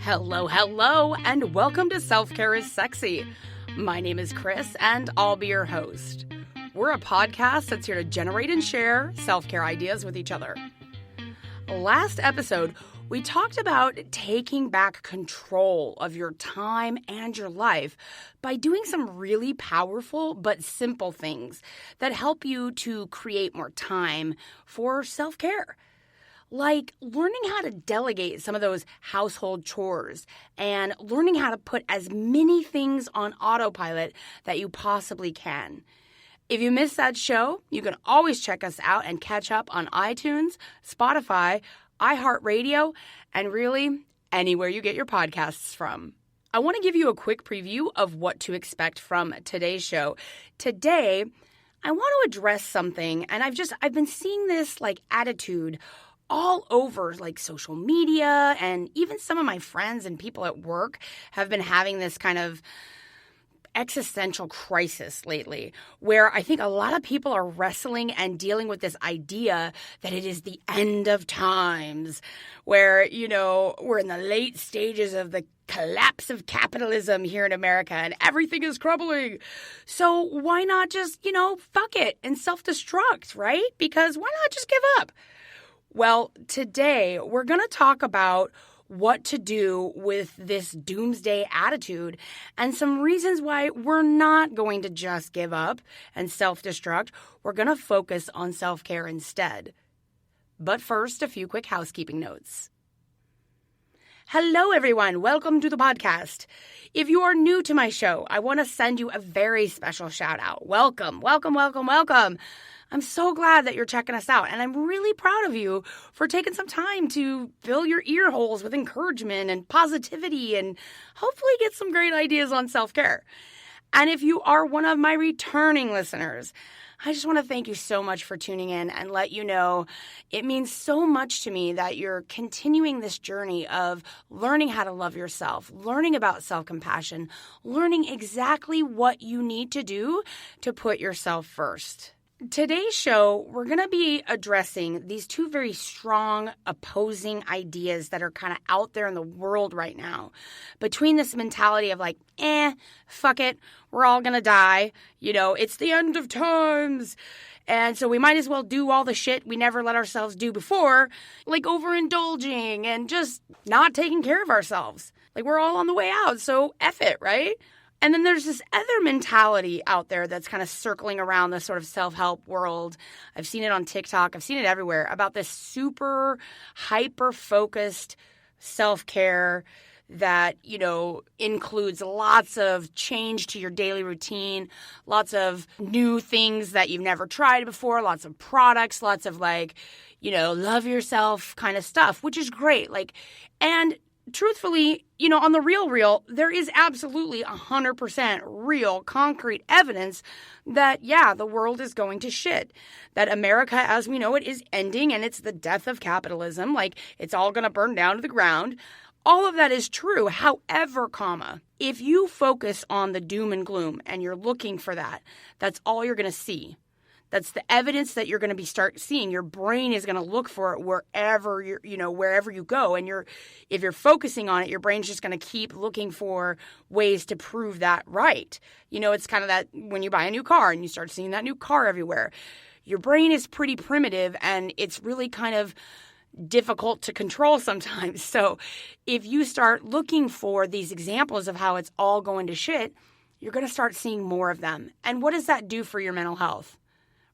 Hello, and welcome to Self-Care is Sexy. My name is Chris, and I'll be your host. We're a podcast that's here to generate and share self-care ideas with each other. Last episode, we talked about taking back control of your time and your life by doing some really powerful but simple things that help you to create more time for self-care. Like learning how to delegate some of those household chores and learning how to put as many things on autopilot that you possibly can. If you missed that show, you can always check us out and catch up on iTunes, Spotify, iHeartRadio, and really anywhere you get your podcasts from. I want to give you a quick preview of what to expect from today's show. Today, I want to address something, and I've been seeing this attitude all over social media, and even some of my friends and people at work have been having this kind of existential crisis lately, where I think a lot of people are wrestling and dealing with this idea that it is the end of times, where, we're in the late stages of the collapse of capitalism here in America and everything is crumbling. So why not just, fuck it and self-destruct, right? Because why not just give up? Well, today we're going to talk about what to do with this doomsday attitude and some reasons why we're not going to just give up and self-destruct. We're going to focus on self-care instead. But first, a few quick housekeeping notes. Hello, everyone. Welcome to the podcast. If you are new to my show, I want to send you a very special shout out. Welcome. I'm so glad that you're checking us out, and I'm really proud of you for taking some time to fill your ear holes with encouragement and positivity and hopefully get some great ideas on self-care. And if you are one of my returning listeners, I just want to thank you so much for tuning in and let you know it means so much to me that you're continuing this journey of learning how to love yourself, learning about self-compassion, learning exactly what you need to do to put yourself first. Today's show, we're going to be addressing these two very strong opposing ideas that are kind of out there in the world right now. Between this mentality of fuck it, we're all going to die. It's the end of times. And so we might as well do all the shit we never let ourselves do before, like overindulging and just not taking care of ourselves. We're all on the way out, so F it, right? And then there's this other mentality out there that's kind of circling around the sort of self-help world. I've seen it on TikTok. I've seen it everywhere about this super hyper-focused self-care that, includes lots of change to your daily routine, lots of new things that you've never tried before, lots of products, lots of love yourself kind of stuff, which is great. And truthfully, on the real, there is absolutely 100% real concrete evidence that, the world is going to shit. That America, as we know it, is ending and it's the death of capitalism. It's all going to burn down to the ground. All of that is true. However, if you focus on the doom and gloom and you're looking for that, that's all you're going to see. That's the evidence that you're going to start seeing. Your brain is going to look for it wherever wherever you go. And if you're focusing on it, your brain's just going to keep looking for ways to prove that right. It's kind of that when you buy a new car and you start seeing that new car everywhere. Your brain is pretty primitive and it's really kind of difficult to control sometimes. So if you start looking for these examples of how it's all going to shit, you're going to start seeing more of them. And what does that do for your mental health?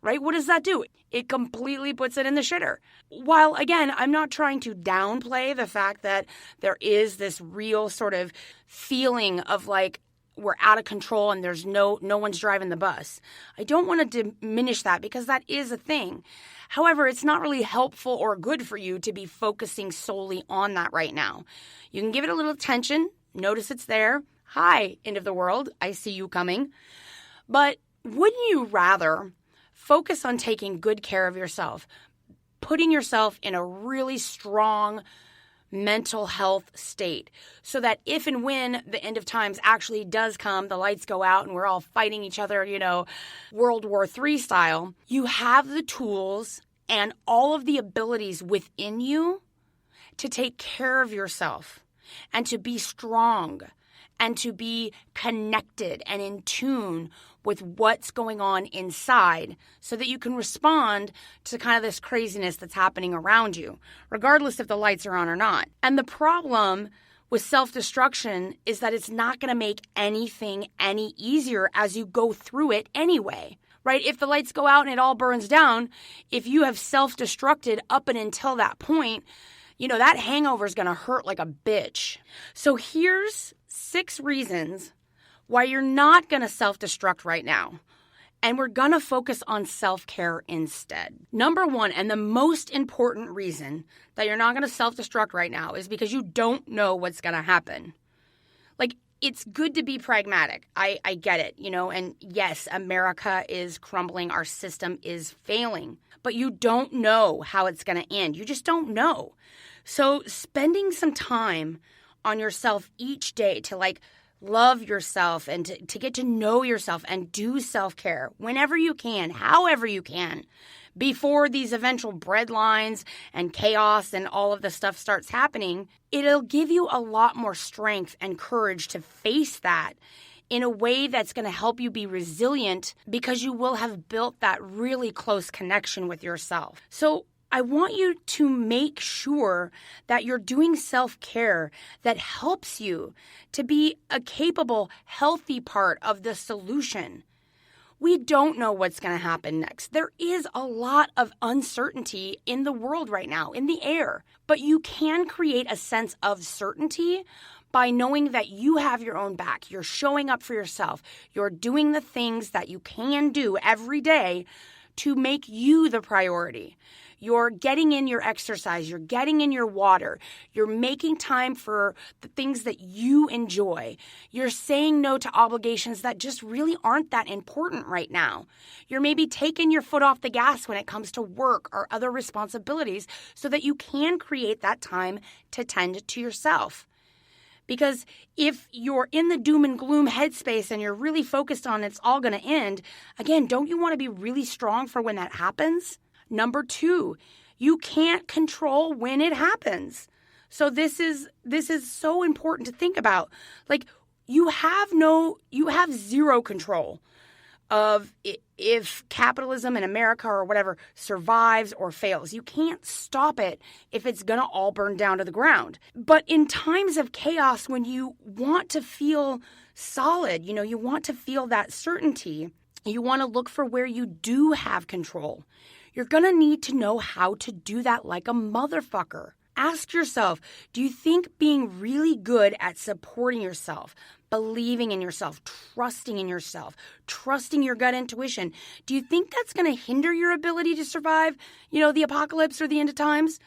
Right? What does that do? It completely puts it in the shitter. While, again, I'm not trying to downplay the fact that there is this real sort of feeling of we're out of control and there's no one's driving the bus. I don't want to diminish that because that is a thing. However, it's not really helpful or good for you to be focusing solely on that right now. You can give it a little attention. Notice it's there. Hi, end of the world. I see you coming. But wouldn't you rather focus on taking good care of yourself, putting yourself in a really strong mental health state so that if and when the end of times actually does come, the lights go out and we're all fighting each other, World War III style, you have the tools and all of the abilities within you to take care of yourself. and to be strong and to be connected and in tune with what's going on inside so that you can respond to kind of this craziness that's happening around you, regardless if the lights are on or not. And the problem with self-destruction is that it's not going to make anything any easier as you go through it anyway, right? If the lights go out and it all burns down, if you have self-destructed up and until that point, that hangover is going to hurt like a bitch. So here's 6 reasons why you're not going to self-destruct right now. And we're going to focus on self-care instead. Number 1, and the most important reason that you're not going to self-destruct right now is because you don't know what's going to happen. It's good to be pragmatic. I get it, and yes, America is crumbling. Our system is failing. But you don't know how it's going to end. You just don't know. So spending some time on yourself each day to love yourself and to get to know yourself and do self-care whenever you can, however you can, before these eventual breadlines and chaos and all of the stuff starts happening, it'll give you a lot more strength and courage to face that in a way that's going to help you be resilient because you will have built that really close connection with yourself. So I want you to make sure that you're doing self-care that helps you to be a capable, healthy part of the solution. We don't know what's going to happen next. There is a lot of uncertainty in the world right now, in the air. But you can create a sense of certainty by knowing that you have your own back. You're showing up for yourself. You're doing the things that you can do every day to make you the priority. You're getting in your exercise. You're getting in your water. You're making time for the things that you enjoy. You're saying no to obligations that just really aren't that important right now. You're maybe taking your foot off the gas when it comes to work or other responsibilities so that you can create that time to tend to yourself. Because if you're in the doom and gloom headspace and you're really focused on it's all going to end, again, don't you want to be really strong for when that happens? Number 2, you can't control when it happens. So this is so important to think about. You have zero control of if capitalism in America or whatever survives or fails. You can't stop it if it's going to all burn down to the ground. But in times of chaos, when you want to feel solid, you want to feel that certainty, you want to look for where you do have control. You're going to need to know how to do that like a motherfucker. Ask yourself, do you think being really good at supporting yourself, believing in yourself, trusting in yourself, trusting your gut intuition, do you think that's going to hinder your ability to survive, the apocalypse or the end of times?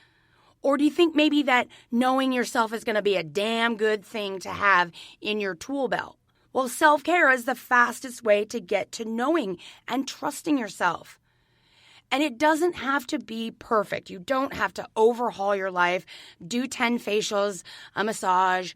Or do you think maybe that knowing yourself is going to be a damn good thing to have in your tool belt? Well, self-care is the fastest way to get to knowing and trusting yourself. And it doesn't have to be perfect. You don't have to overhaul your life, do 10 facials, a massage,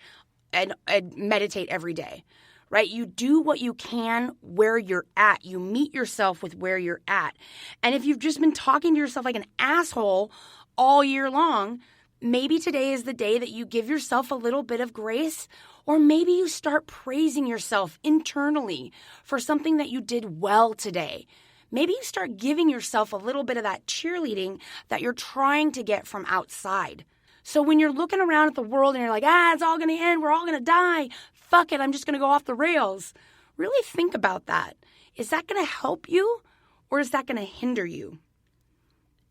and meditate every day, right? You do what you can where you're at. You meet yourself with where you're at. And if you've just been talking to yourself like an asshole all year long, maybe today is the day that you give yourself a little bit of grace, or maybe you start praising yourself internally for something that you did well today. Maybe you start giving yourself a little bit of that cheerleading that you're trying to get from outside. So when you're looking around at the world and you're like, it's all going to end, we're all going to die, fuck it, I'm just going to go off the rails. Really think about that. Is that going to help you or is that going to hinder you?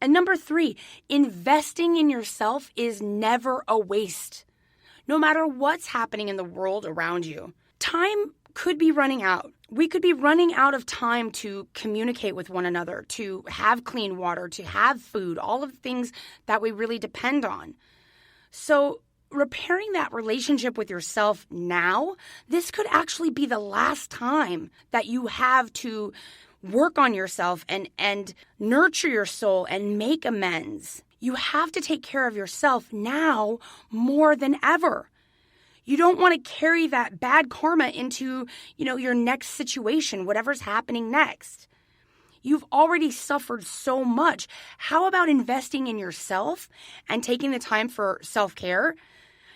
And number 3, investing in yourself is never a waste. No matter what's happening in the world around you, time could be running out. We could be running out of time to communicate with one another, to have clean water, to have food, all of the things that we really depend on. So repairing that relationship with yourself now, this could actually be the last time that you have to work on yourself and nurture your soul and make amends. You have to take care of yourself now more than ever. You don't want to carry that bad karma into, your next situation, whatever's happening next. You've already suffered so much. How about investing in yourself and taking the time for self-care?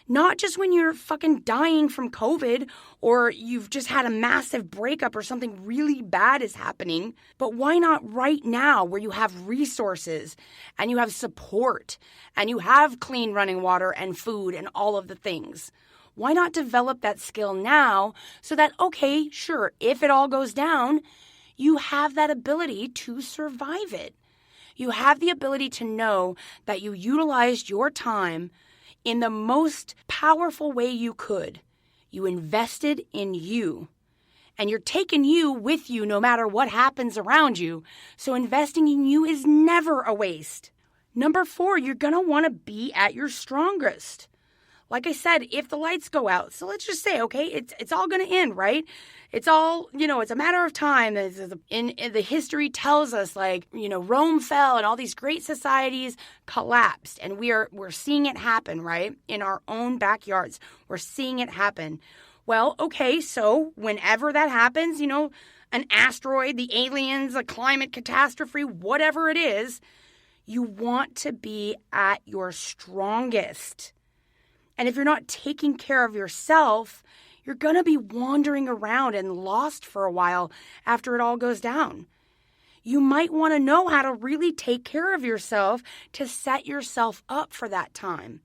Not just when you're fucking dying from COVID or you've just had a massive breakup or something really bad is happening, but why not right now where you have resources and you have support and you have clean running water and food and all of the things? Why not develop that skill now so that, okay, sure, if it all goes down, you have that ability to survive it. You have the ability to know that you utilized your time in the most powerful way you could. You invested in you. And you're taking you with you no matter what happens around you. So investing in you is never a waste. Number 4, you're going to want to be at your strongest. Like I said, if the lights go out, so let's just say, okay, it's all going to end, right? It's all, it's a matter of time. In the history tells us, like, Rome fell and all these great societies collapsed. And we're seeing it happen, right? In our own backyards, we're seeing it happen. Well, okay, so whenever that happens, an asteroid, the aliens, a climate catastrophe, whatever it is, you want to be at your strongest. And if you're not taking care of yourself, you're going to be wandering around and lost for a while after it all goes down. You might want to know how to really take care of yourself to set yourself up for that time.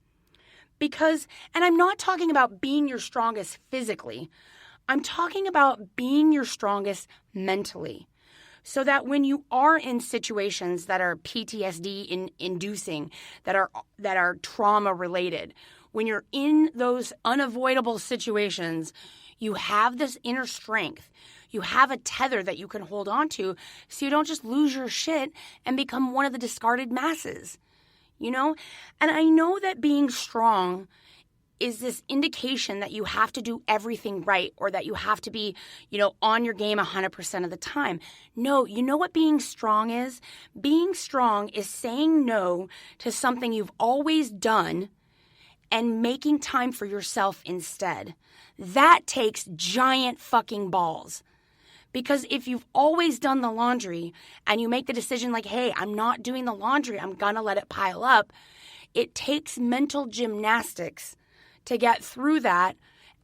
Because, and I'm not talking about being your strongest physically, I'm talking about being your strongest mentally. So that when you are in situations that are PTSD inducing, that are trauma related, when you're in those unavoidable situations, you have this inner strength. You have a tether that you can hold on to so you don't just lose your shit and become one of the discarded masses, And I know that being strong is this indication that you have to do everything right or that you have to be, on your game 100% of the time. No, you know what being strong is? Being strong is saying no to something you've always done and making time for yourself instead. That takes giant fucking balls. Because if you've always done the laundry and you make the decision like, hey, I'm not doing the laundry, I'm gonna let it pile up, it takes mental gymnastics to get through that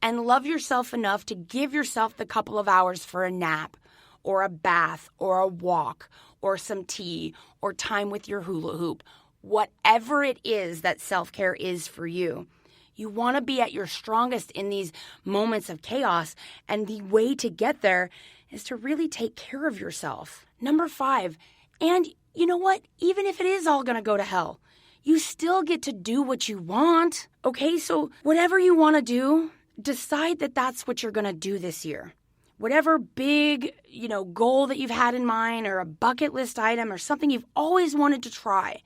and love yourself enough to give yourself the couple of hours for a nap or a bath or a walk or some tea or time with your hula hoop. Whatever it is that self-care is for you, you want to be at your strongest in these moments of chaos. And the way to get there is to really take care of yourself. Number 5, and you know what? Even if it is all going to go to hell, you still get to do what you want. Okay, so whatever you want to do, decide that that's what you're going to do this year. Whatever big, goal that you've had in mind or a bucket list item or something you've always wanted to try.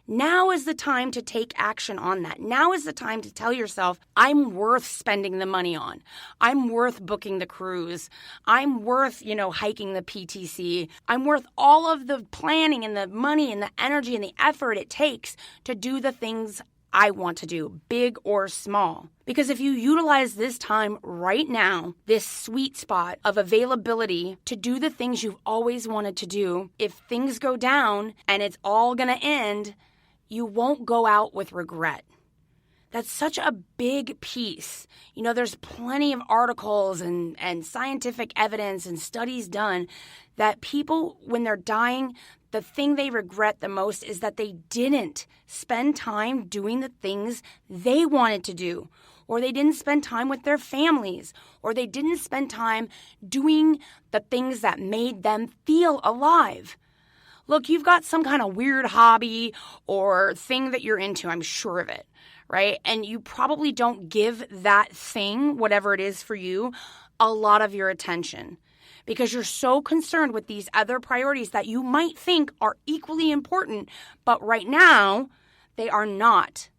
Now is the time to take action on that. Now is the time to tell yourself, I'm worth spending the money on. I'm worth booking the cruise. I'm worth, hiking the PTC. I'm worth all of the planning and the money and the energy and the effort it takes to do the things I want to do, big or small. Because if you utilize this time right now, this sweet spot of availability to do the things you've always wanted to do, if things go down and it's all going to end, you won't go out with regret. That's such a big piece. There's plenty of articles and scientific evidence and studies done that people, when they're dying, the thing they regret the most is that they didn't spend time doing the things they wanted to do, or they didn't spend time with their families, or they didn't spend time doing the things that made them feel alive. Look, you've got some kind of weird hobby or thing that you're into, I'm sure of it, right? And you probably don't give that thing, whatever it is for you, a lot of your attention because you're so concerned with these other priorities that you might think are equally important, but right now they are not.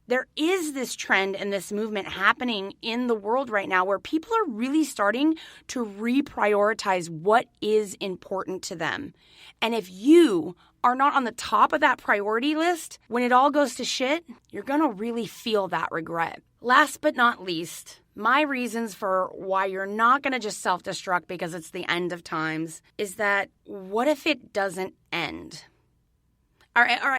There is this trend and this movement happening in the world right now where people are really starting to reprioritize what is important to them. And if you are not on the top of that priority list, when it all goes to shit, you're going to really feel that regret. Last but not least, my reasons for why you're not going to just self-destruct because it's the end of times is that what if it doesn't end? All right.